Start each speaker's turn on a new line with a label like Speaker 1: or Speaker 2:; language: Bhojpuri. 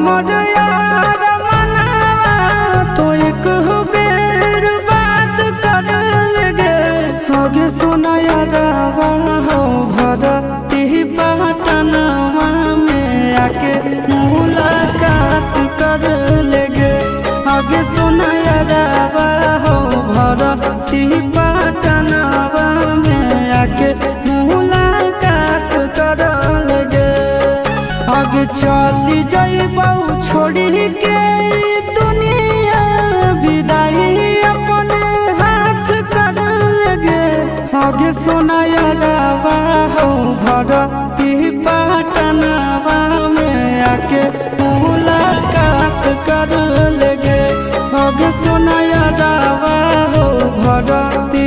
Speaker 1: हमर यार मनावा तो एक बेर बात कर लगे आगे सुना यारवा हो भरती पटनवा में आके मुलाकात कर लगे आगे सुना यारवा हो भरती पटनवा में आके मुलाकात कर लगे आगे चली जाइबौ छोड़ी के दुनिया विदाई अपने हाथ कर लगे आगे सुना यारवा हो भरती पटनवा में आके मुलाकात कर लगे आगे सुना यारवा हो भरती